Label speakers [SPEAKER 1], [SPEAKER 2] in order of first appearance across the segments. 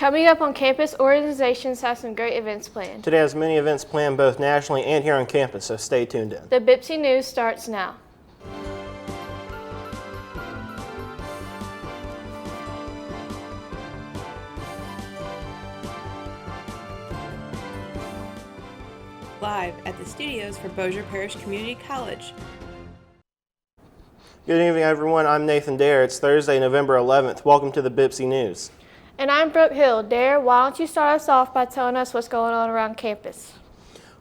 [SPEAKER 1] Coming up on campus, organizations have some great events planned.
[SPEAKER 2] Today has many events planned both nationally and here on campus, so stay tuned in.
[SPEAKER 1] The BPCC News starts now.
[SPEAKER 3] Live at the studios for Bossier Parish Community College.
[SPEAKER 2] Good evening, everyone. I'm Nathan Dare. It's Thursday, November 11th. Welcome to the BPCC News.
[SPEAKER 1] And I'm Brooke Hill. Dare, why don't you start us off by telling us what's going on around campus?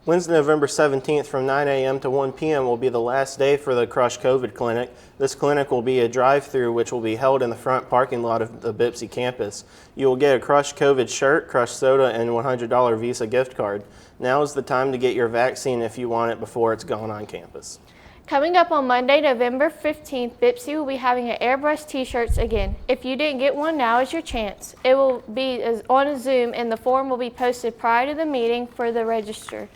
[SPEAKER 2] Wednesday, November 17th from 9 a.m. to 1 p.m. will be the last day for the Crush COVID Clinic. This clinic will be a drive-through which will be held in the front parking lot of the BPCC campus. You will get a Crush COVID shirt, Crush soda, and $100 Visa gift card. Now is the time to get your vaccine if you want it before it's gone on campus.
[SPEAKER 1] Coming up on Monday, November 15th, BPCC will be having an airbrush t-shirts again. If you didn't get one, now is your chance. It will be on a Zoom and the form will be posted prior to the meeting for the register.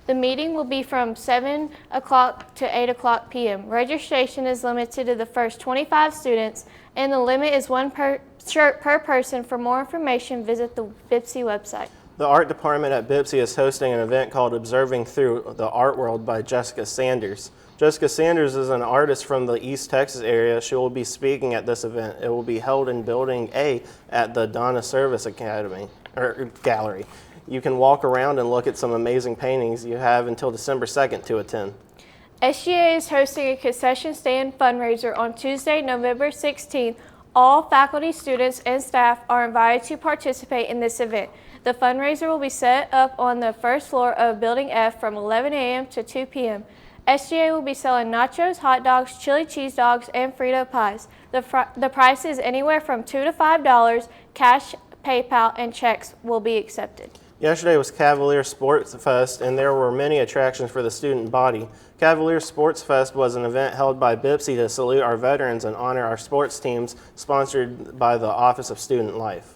[SPEAKER 1] The meeting will be from 7 o'clock to 8 o'clock p.m. Registration is limited to the first 25 students and the limit is one shirt per person. For more information, visit the BPCC website.
[SPEAKER 2] The art department at BPCC is hosting an event called Observing Through the Art World by Jessica Sanders. Jessica Sanders is an artist from the East Texas area. She will be speaking at this event. It will be held in Building A at the Donna Service Gallery. You can walk around and look at some amazing paintings. You have until December 2nd to attend.
[SPEAKER 1] SGA is hosting a concession stand fundraiser on Tuesday, November 16th. All faculty, students, and staff are invited to participate in this event. The fundraiser will be set up on the first floor of Building F from 11 a.m. to 2 p.m. SGA will be selling nachos, hot dogs, chili cheese dogs, and Frito pies. The price is anywhere from $2 to $5. Cash, PayPal, and checks will be accepted.
[SPEAKER 2] Yesterday was Cavalier Sports Fest, and there were many attractions for the student body. Cavalier Sports Fest was an event held by BPCC to salute our veterans and honor our sports teams, sponsored by the Office of Student Life.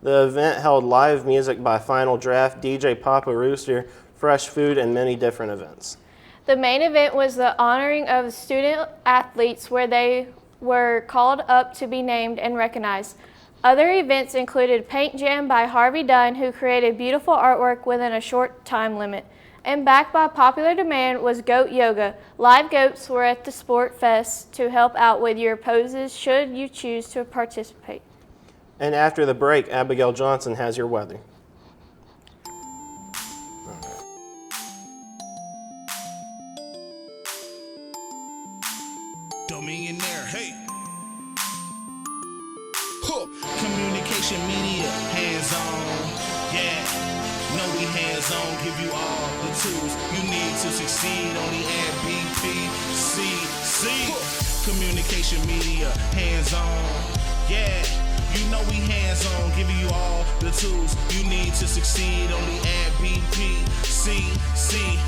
[SPEAKER 2] The event held live music by Final Draft, DJ Papa Rooster, fresh food, and many different events.
[SPEAKER 1] The main event was the honoring of student athletes where they were called up to be named and recognized. Other events included Paint Jam by Harvey Dunn, who created beautiful artwork within a short time limit. And backed by popular demand was Goat Yoga. Live goats were at the Sport Fest to help out with your poses should you choose to participate.
[SPEAKER 2] And after the break, Abigail Johnson has your weather.
[SPEAKER 4] Dominionaire, hey. Huh. Communication media, hands-on, yeah. Know we hands-on, give you all the tools you need to succeed. Only at BPCC. Huh. Communication media, hands-on, yeah. You know we hands-on, giving you all the tools you need to succeed. Only at BPCC.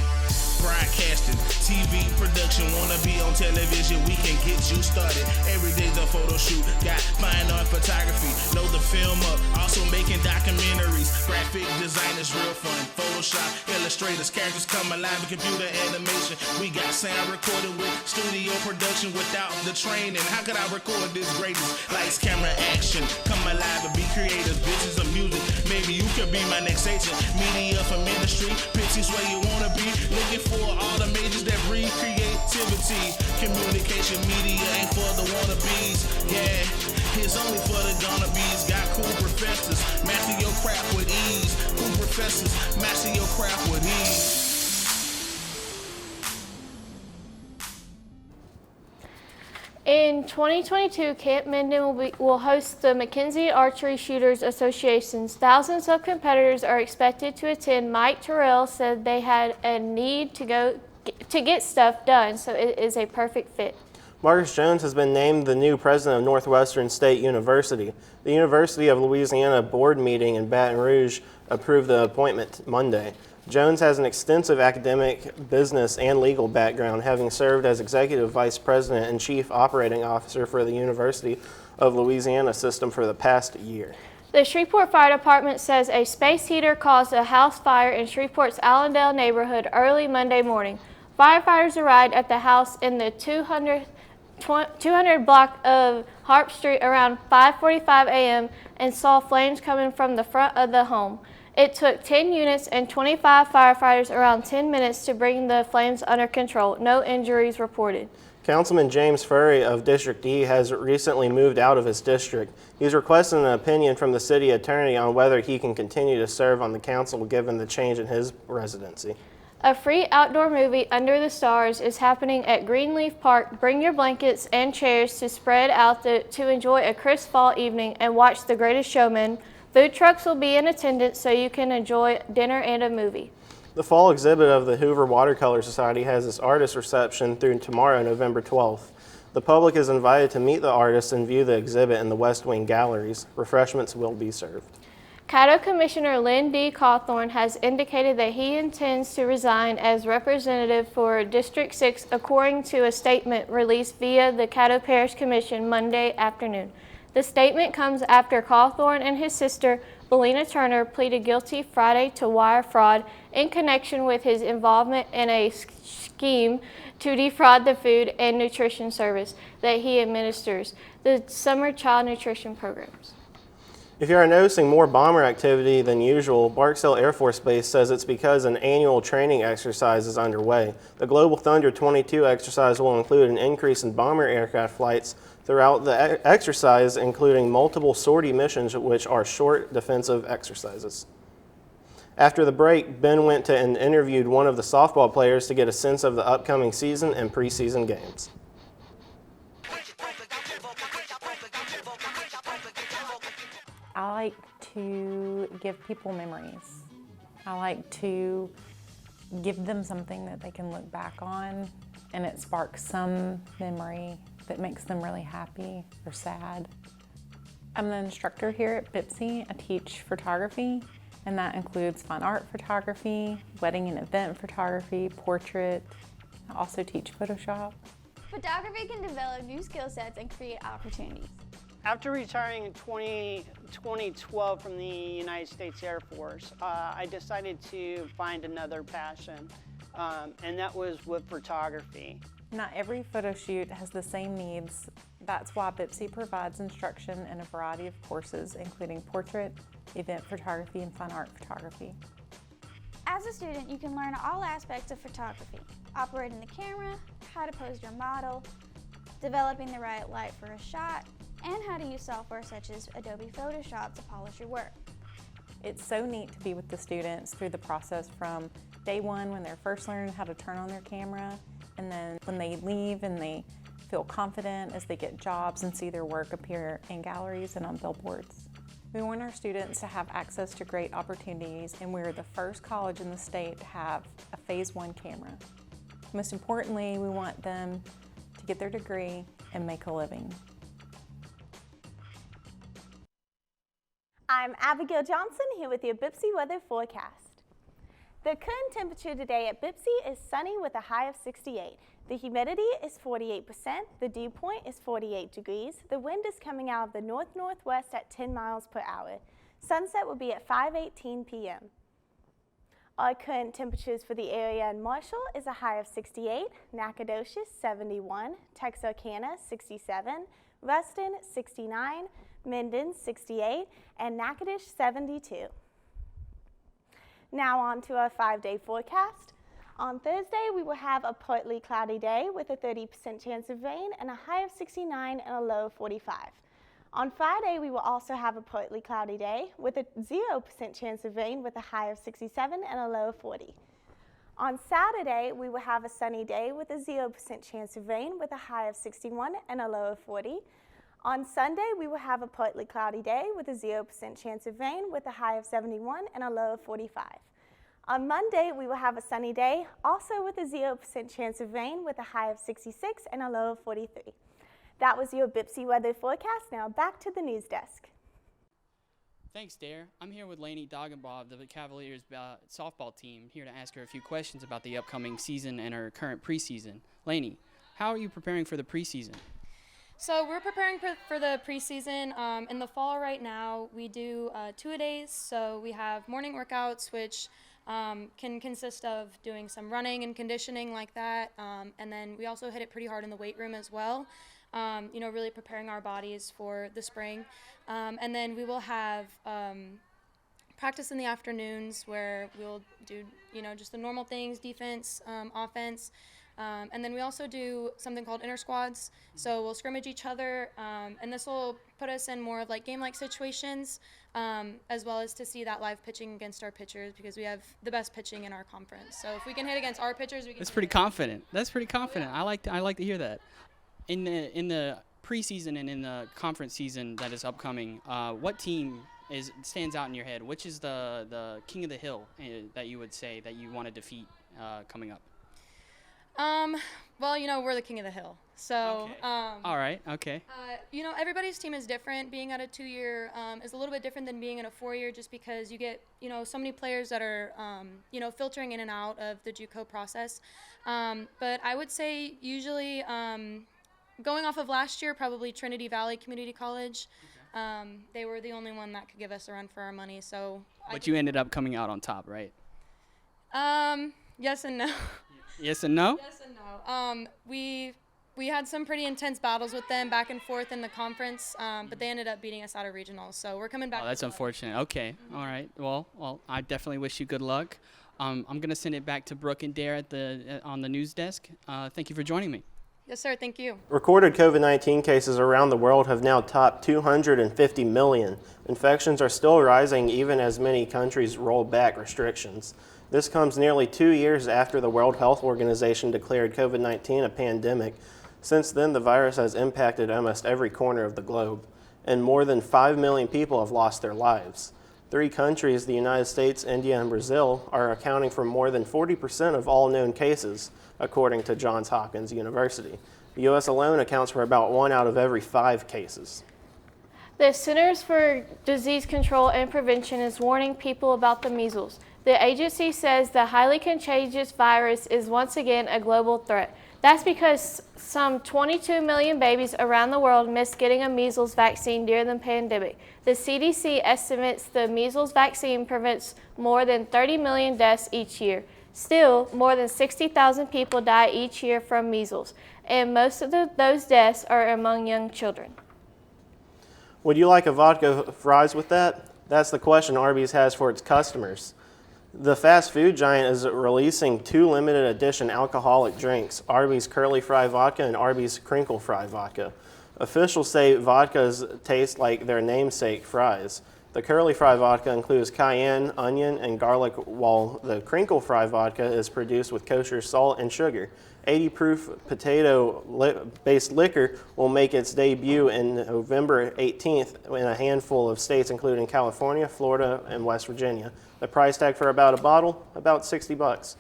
[SPEAKER 4] Broadcasting, TV production, wanna be on television, we can get you started. Every day's a photo shoot, got fine art photography, know the film up, also making documentaries. Graphic designers, real fun, Photoshop, illustrators, characters come alive in computer animation. We got sound recorded with studio production without the training. How could I record this greatness? Lights, camera, action, come alive and be creative. Business of music, maybe you could be my next agent. Media for ministry, pictures where you wanna be. Looking for all the majors that breed creativity. Communication media ain't for the wannabes. Yeah, it's only for the gonna-bees. Got cool professors, master your craft with ease. Cool professors, master your craft with ease.
[SPEAKER 1] In 2022, Camp Minden will host the Mackenzie Archery Shooters Associations. Thousands of competitors are expected to attend. Mike Terrell said they had a need to get stuff done, so it is a perfect fit.
[SPEAKER 2] Marcus Jones has been named the new president of Northwestern State University. The University of Louisiana board meeting in Baton Rouge approved the appointment Monday. Jones has an extensive academic, business, and legal background, having served as Executive Vice President and Chief Operating Officer for the University of Louisiana system for the past year.
[SPEAKER 1] The Shreveport Fire Department says a space heater caused a house fire in Shreveport's Allendale neighborhood early Monday morning. Firefighters arrived at the house in the 200th 200 block of Harp Street around 5:45 a.m. and saw flames coming from the front of the home. It took 10 units and 25 firefighters around 10 minutes to bring the flames under control. No injuries reported.
[SPEAKER 2] Councilman James Furry of District D has recently moved out of his district. He's requesting an opinion from the city attorney on whether he can continue to serve on the council given the change in his residency.
[SPEAKER 1] A free outdoor movie, Under the Stars, is happening at Greenleaf Park. Bring your blankets and chairs to spread out to enjoy a crisp fall evening and watch The Greatest Showman. Food trucks will be in attendance so you can enjoy dinner and a movie.
[SPEAKER 2] The fall exhibit of the Hoover Watercolor Society has its artist reception through tomorrow, November 12th. The public is invited to meet the artists and view the exhibit in the West Wing galleries. Refreshments will be served.
[SPEAKER 1] Caddo Commissioner Lynn D. Cawthorn has indicated that he intends to resign as representative for District 6 according to a statement released via the Caddo Parish Commission Monday afternoon. The statement comes after Cawthorn and his sister, Belina Turner, pleaded guilty Friday to wire fraud in connection with his involvement in a scheme to defraud the food and nutrition service that he administers, the summer child nutrition programs.
[SPEAKER 2] If you are noticing more bomber activity than usual, Barksdale Air Force Base says it's because an annual training exercise is underway. The Global Thunder 22 exercise will include an increase in bomber aircraft flights throughout the exercise, including multiple sortie missions, which are short defensive exercises. After the break, Ben went to and interviewed one of the softball players to get a sense of the upcoming season and preseason games.
[SPEAKER 5] I like to give people memories. I like to give them something that they can look back on and it sparks some memory that makes them really happy or sad. I'm the instructor here at BPCC. I teach photography, and that includes fine art photography, wedding and event photography, portrait. I also teach Photoshop.
[SPEAKER 6] Photography can develop new skill sets and create opportunities.
[SPEAKER 7] After retiring in 2012 from the United States Air Force, I decided to find another passion, and that was with photography.
[SPEAKER 5] Not every photo shoot has the same needs. That's why BPCC provides instruction in a variety of courses, including portrait, event photography, and fine art photography.
[SPEAKER 6] As a student, you can learn all aspects of photography: operating the camera, how to pose your model, developing the right light for a shot, and how to use software such as Adobe Photoshop to polish your work.
[SPEAKER 5] It's so neat to be with the students through the process from day one when they're first learning how to turn on their camera, and then when they leave and they feel confident as they get jobs and see their work appear in galleries and on billboards. We want our students to have access to great opportunities, and we're the first college in the state to have a Phase 1 camera. Most importantly, we want them to get their degree and make a living.
[SPEAKER 8] I'm Abigail Johnson here with your BPCC weather forecast. The current temperature today at BPCC is sunny with a high of 68. The humidity is 48%, the dew point is 48 degrees, the wind is coming out of the north-northwest at 10 miles per hour. Sunset will be at 5:18 p.m. Our current temperatures for the area in Marshall is a high of 68, Nacogdoches 71, Texarkana 67, Ruston 69, Minden 68, and Natchitoches 72. Now on to our 5-day forecast. On Thursday, we will have a partly cloudy day with a 30% chance of rain and a high of 69 and a low of 45. On Friday, we will also have a partly cloudy day with a 0% chance of rain with a high of 67 and a low of 40. On Saturday, we will have a sunny day with a 0% chance of rain with a high of 61 and a low of 40. On Sunday, we will have a partly cloudy day with a 0% chance of rain with a high of 71 and a low of 45. On Monday, we will have a sunny day, also with a 0% chance of rain with a high of 66 and a low of 43. That was your BPCC weather forecast. Now back to the news desk.
[SPEAKER 9] Thanks, Dare. I'm here with Lainey Doggenbaugh of the Cavaliers softball team, here to ask her a few questions about the upcoming season and her current preseason. Lainey, how are you preparing for the preseason?
[SPEAKER 10] So we're preparing for the preseason. In the fall right now, we do 2-a-days. So we have morning workouts, which can consist of doing some running and conditioning like that. And then we also hit it pretty hard in the weight room as well, really preparing our bodies for the spring. And then we will have practice in the afternoons where we'll do, just the normal things, defense, offense. And then we also do something called inter squads. So we'll scrimmage each other, and this will put us in more of like game-like situations, as well as to see that live pitching against our pitchers, because we have the best pitching in our conference. So if we can hit against our pitchers, we can.
[SPEAKER 9] That's pretty confident. That's pretty confident. I like to hear that. In the preseason and in the conference season that is upcoming, what team stands out in your head? Which is the king of the hill that you would say that you want to defeat coming up?
[SPEAKER 10] Well, we're the king of the hill. So,
[SPEAKER 9] okay. All right. Okay.
[SPEAKER 10] Everybody's team is different. Being at a 2-year is a little bit different than being in a 4-year, just because you get, so many players that are, filtering in and out of the JUCO process. But I would say usually, going off of last year, probably Trinity Valley Community College. Okay. They were the only one that could give us a run for our money. So.
[SPEAKER 9] But you ended up coming out on top, right?
[SPEAKER 10] Yes and no.
[SPEAKER 9] Yes and no?
[SPEAKER 10] Yes and no. We had some pretty intense battles with them back and forth in the conference, but they ended up beating us out of regionals. So we're coming back.
[SPEAKER 9] Oh, that's unfortunate. Okay. Mm-hmm. All right. Well, I definitely wish you good luck. I'm going to send it back to Brooke and Dare on the news desk. Thank you for joining me.
[SPEAKER 10] Yes, sir. Thank you.
[SPEAKER 2] Recorded COVID-19 cases around the world have now topped 250 million. Infections are still rising even as many countries roll back restrictions. This comes nearly 2 years after the World Health Organization declared COVID-19 a pandemic. Since then, the virus has impacted almost every corner of the globe, and more than 5 million people have lost their lives. 3 countries, the United States, India, and Brazil, are accounting for more than 40% of all known cases, according to Johns Hopkins University. The U.S. alone accounts for about 1 out of every 5 cases.
[SPEAKER 1] The Centers for Disease Control and Prevention is warning people about the measles. The agency says the highly contagious virus is once again a global threat. That's because some 22 million babies around the world missed getting a measles vaccine during the pandemic. The CDC estimates the measles vaccine prevents more than 30 million deaths each year. Still, more than 60,000 people die each year from measles, and most of those deaths are among young children.
[SPEAKER 2] Would you like a vodka fries with that? That's the question Arby's has for its customers. The fast food giant is releasing 2 limited edition alcoholic drinks, Arby's Curly Fry Vodka and Arby's Crinkle Fry Vodka. Officials say vodkas taste like their namesake fries. The Curly Fry Vodka includes cayenne, onion, and garlic, while the Crinkle Fry Vodka is produced with kosher salt and sugar. 80-proof potato-based liquor will make its debut in November 18th in a handful of states, including California, Florida, and West Virginia. The price tag for about a bottle, about $60.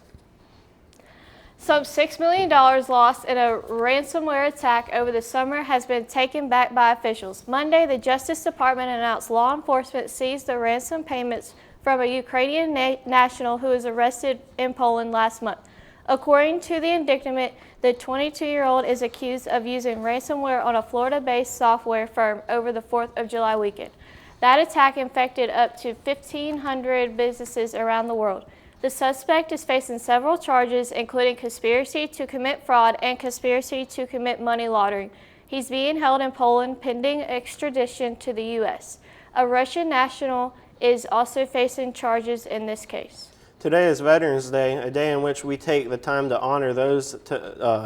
[SPEAKER 1] Some $6 million lost in a ransomware attack over the summer has been taken back by officials. Monday, the Justice Department announced law enforcement seized the ransom payments from a Ukrainian national who was arrested in Poland last month. According to the indictment, the 22-year-old is accused of using ransomware on a Florida-based software firm over the 4th of July weekend. That attack infected up to 1,500 businesses around the world. The suspect is facing several charges, including conspiracy to commit fraud and conspiracy to commit money laundering. He's being held in Poland pending extradition to the U.S. A Russian national is also facing charges in this case.
[SPEAKER 2] Today is Veterans Day, a day in which we take the time to honor those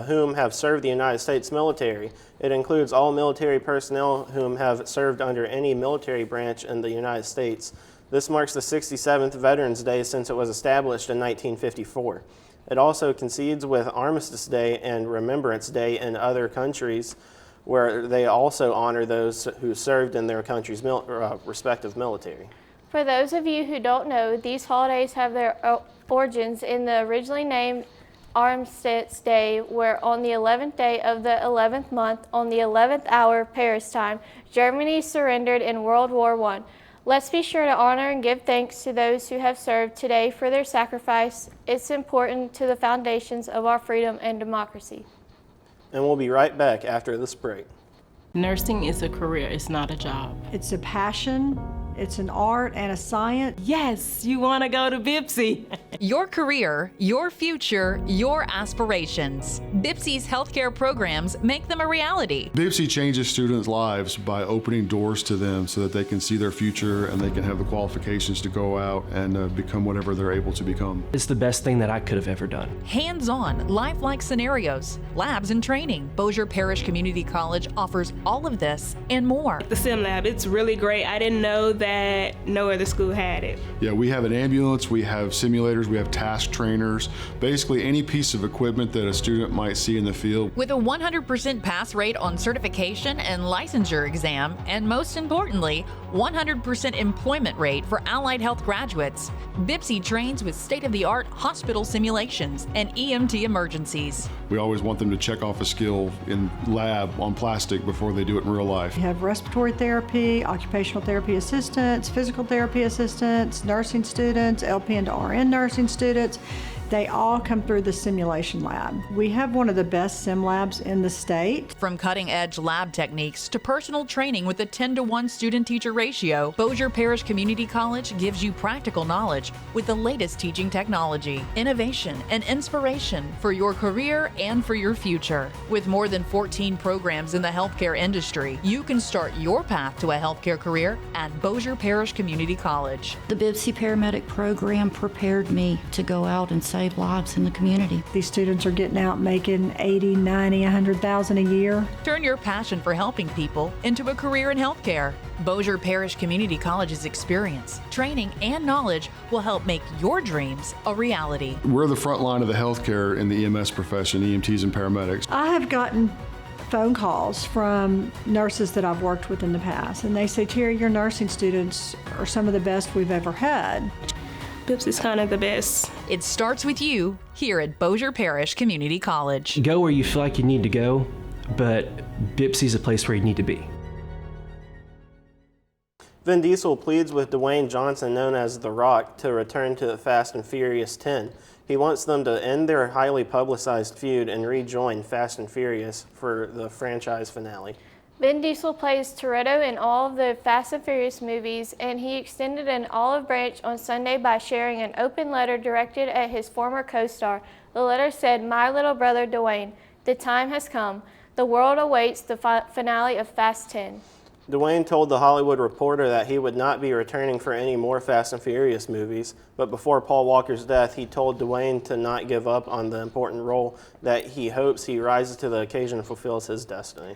[SPEAKER 2] whom have served the United States military. It includes all military personnel whom have served under any military branch in the United States. This marks the 67th Veterans Day since it was established in 1954. It also coincides with Armistice Day and Remembrance Day in other countries, where they also honor those who served in their country's respective military.
[SPEAKER 1] For those of you who don't know, these holidays have their origins in the originally named Armistice Day, where on the 11th day of the 11th month, on the 11th hour Paris time, Germany surrendered in World War I. Let's be sure to honor and give thanks to those who have served today for their sacrifice. It's important to the foundations of our freedom and democracy.
[SPEAKER 2] And we'll be right back after this break.
[SPEAKER 11] Nursing is a career, it's not a job.
[SPEAKER 12] It's a passion, it's an art and a science.
[SPEAKER 11] Yes, you want to go to BPCC.
[SPEAKER 12] Your career, your future, your aspirations. BPCC's healthcare programs make them a reality.
[SPEAKER 13] BPCC changes students' lives by opening doors to them so that they can see their future and they can have the qualifications to go out and become whatever they're able to become.
[SPEAKER 14] It's the best thing that I could have ever done.
[SPEAKER 12] Hands-on, lifelike scenarios, labs and training. Bossier Parish Community College offers all of this and more.
[SPEAKER 15] The sim lab, it's really great. I didn't know that no other school had it.
[SPEAKER 13] Yeah, we have an ambulance, we have simulators, we have task trainers, basically any piece of equipment that a student might see in the field.
[SPEAKER 12] With a 100% pass rate on certification and licensure exam, and most importantly, 100% employment rate for allied health graduates, BPCC trains with state-of-the-art hospital simulations and EMT emergencies.
[SPEAKER 13] We always want them to check off a skill in lab on plastic before they do it in real life.
[SPEAKER 16] We have respiratory therapy, occupational therapy assistants, physical therapy assistants, nursing students, LPN to RN nursing students. They all come through the simulation lab. We have one of the best sim labs in the state.
[SPEAKER 12] From cutting-edge lab techniques to personal training with a 10-to-1 student-teacher ratio, Bossier Parish Community College gives you practical knowledge with the latest teaching technology, innovation, and inspiration for your career and for your future. With more than 14 programs in the healthcare industry, you can start your path to a healthcare career at Bossier Parish Community College.
[SPEAKER 17] The BPCC paramedic program prepared me to go out and save lives in the community.
[SPEAKER 16] These students are getting out making 80, 90, 100,000 a year.
[SPEAKER 12] Turn your passion for helping people into a career in healthcare. Bossier Parish Community College's experience, training, and knowledge will help make your dreams a reality.
[SPEAKER 13] We're the front line of the healthcare in the EMS profession, EMTs and paramedics.
[SPEAKER 16] I have gotten phone calls from nurses that I've worked with in the past, and they say, Terry, your nursing students are some of the best we've ever had.
[SPEAKER 15] BPCC is kind of the best.
[SPEAKER 12] It starts with you here at Bossier Parish Community College.
[SPEAKER 14] Go where you feel like you need to go, but BPCC is a place where you need to be.
[SPEAKER 2] Vin Diesel pleads with Dwayne Johnson, known as The Rock, to return to the Fast and Furious 10. He wants them to end their highly publicized feud and rejoin Fast and Furious for the franchise finale.
[SPEAKER 1] Vin Diesel plays Toretto in all of the Fast and Furious movies, and he extended an olive branch on Sunday by sharing an open letter directed at his former co-star. The letter said, "My little brother Dwayne, the time has come. The world awaits the finale of Fast 10.
[SPEAKER 2] Dwayne told The Hollywood Reporter that he would not be returning for any more Fast and Furious movies, but before Paul Walker's death, he told Dwayne to not give up on the important role that he hopes he rises to the occasion and fulfills his destiny.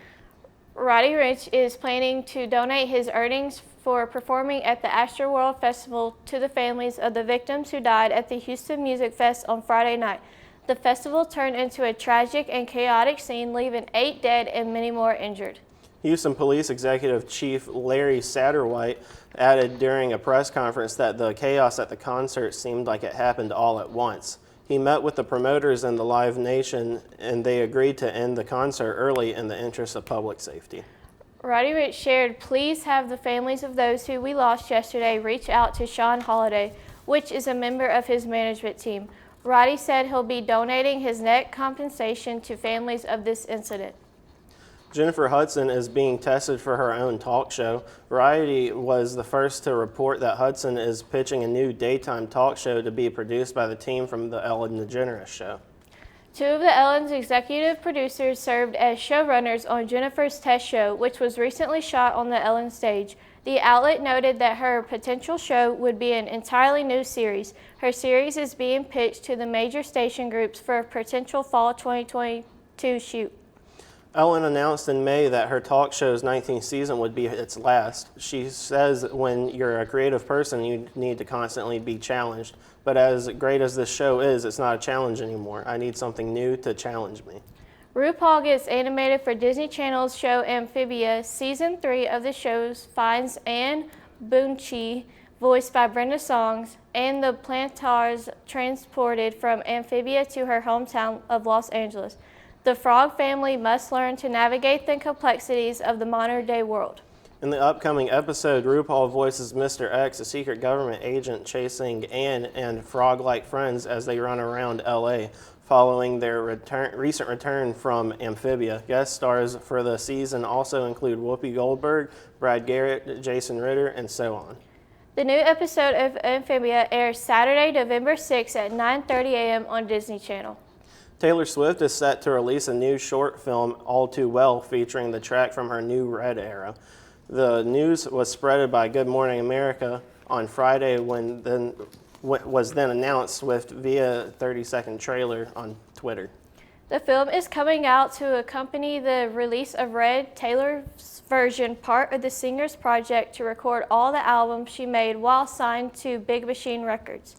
[SPEAKER 1] Roddy Ricch is planning to donate his earnings for performing at the Astroworld Festival to the families of the victims who died at the Houston Music Fest on Friday night. The festival turned into a tragic and chaotic scene, leaving 8 dead and many more injured.
[SPEAKER 2] Houston Police Executive Chief Larry Satterwhite added during a press conference that the chaos at the concert seemed like it happened all at once. He met with the promoters and the Live Nation, and they agreed to end the concert early in the interest of public safety.
[SPEAKER 1] Roddy Ricch shared, "Please have the families of those who we lost yesterday reach out to Sean Holliday, which is a member of his management team." Roddy said he'll be donating his net compensation to families of this incident.
[SPEAKER 2] Jennifer Hudson is being tested for her own talk show. Variety was the first to report that Hudson is pitching a new daytime talk show to be produced by the team from The Ellen DeGeneres Show.
[SPEAKER 1] 2 of the Ellen's executive producers served as showrunners on Jennifer's test show, which was recently shot on the Ellen stage. The outlet noted that her potential show would be an entirely new series. Her series is being pitched to the major station groups for a potential fall 2022 shoot.
[SPEAKER 2] Ellen announced in May that her talk show's 19th season would be its last. She says when you're a creative person, you need to constantly be challenged. But as great as this show is, it's not a challenge anymore. I need something new to challenge me.
[SPEAKER 1] Rupaul gets animated for Disney Channel's show Amphibia. Season 3 of the show finds Anne Boonchi, voiced by Brenda Songs, and the Plantars transported from Amphibia to her hometown of Los Angeles. The frog family must learn to navigate the complexities of the modern-day world.
[SPEAKER 2] In the upcoming episode, RuPaul voices Mr. X, a secret government agent chasing Anne and frog-like friends as they run around L.A., following their recent return from Amphibia. Guest stars for the season also include Whoopi Goldberg, Brad Garrett, Jason Ritter, and so on.
[SPEAKER 1] The new episode of Amphibia airs Saturday, November 6th at 9:30 a.m. on Disney Channel.
[SPEAKER 2] Taylor Swift is set to release a new short film, All Too Well, featuring the track from her new Red era. The news was spread by Good Morning America on Friday was then announced Swift via 30-second trailer on Twitter.
[SPEAKER 1] The film is coming out to accompany the release of Red, Taylor's version, part of the singer's project to record all the albums she made while signed to Big Machine Records,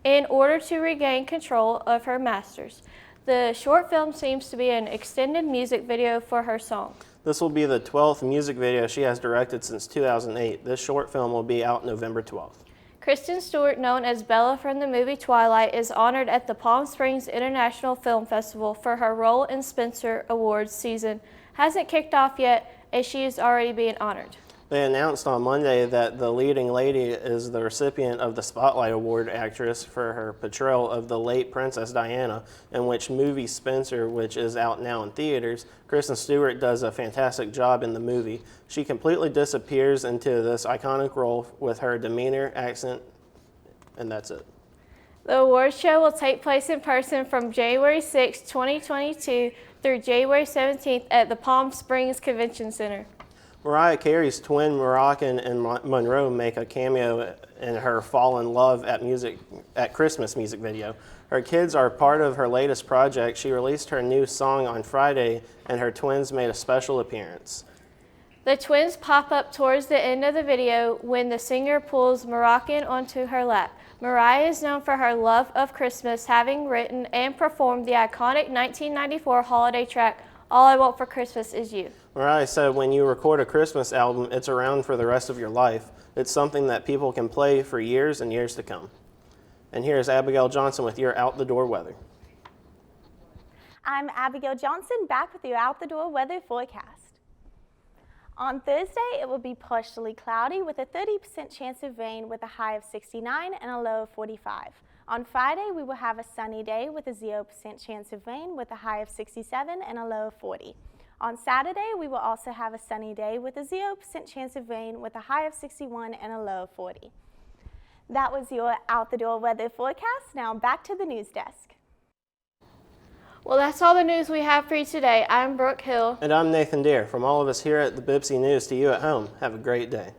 [SPEAKER 1] in order to regain control of her masters. The short film seems to be an extended music video for her song.
[SPEAKER 2] This will be the 12th music video she has directed since 2008. This short film will be out November 12th.
[SPEAKER 1] Kristen Stewart, known as Bella from the movie Twilight, is honored at the Palm Springs International Film Festival for her role in Spencer Awards season. Hasn't kicked off yet, as she is already being honored.
[SPEAKER 2] They announced on Monday that the leading lady is the recipient of the Spotlight Award actress for her portrayal of the late Princess Diana, in which movie Spencer, which is out now in theaters. Kristen Stewart does a fantastic job in the movie. She completely disappears into this iconic role with her demeanor, accent, and that's it.
[SPEAKER 1] The awards show will take place in person from January 6, 2022 through January 17th at the Palm Springs Convention Center.
[SPEAKER 2] Mariah Carey's twin Moroccan and Monroe make a cameo in her Fall in Love at Christmas music video. Her kids are part of her latest project. She released her new song on Friday, and her twins made a special appearance.
[SPEAKER 1] The twins pop up towards the end of the video when the singer pulls Moroccan onto her lap. Mariah is known for her love of Christmas, having written and performed the iconic 1994 holiday track, All I Want for Christmas Is You.
[SPEAKER 2] Mariah said, when you record a Christmas album, it's around for the rest of your life. It's something that people can play for years and years to come. And here's Abigail Johnson with your Out the Door weather.
[SPEAKER 8] I'm Abigail Johnson, back with your Out the Door weather forecast. On Thursday, it will be partially cloudy with a 30% chance of rain with a high of 69 and a low of 45. On Friday, we will have a sunny day with a 0% chance of rain with a high of 67 and a low of 40. On Saturday, we will also have a sunny day with a 0% chance of rain with a high of 61 and a low of 40. That was your Out the Door weather forecast. Now back to the news desk.
[SPEAKER 1] Well, that's all the news we have for you today. I'm Brooke Hill.
[SPEAKER 2] And I'm Nathan Deere. From all of us here at the BPCC News to you at home, have a great day.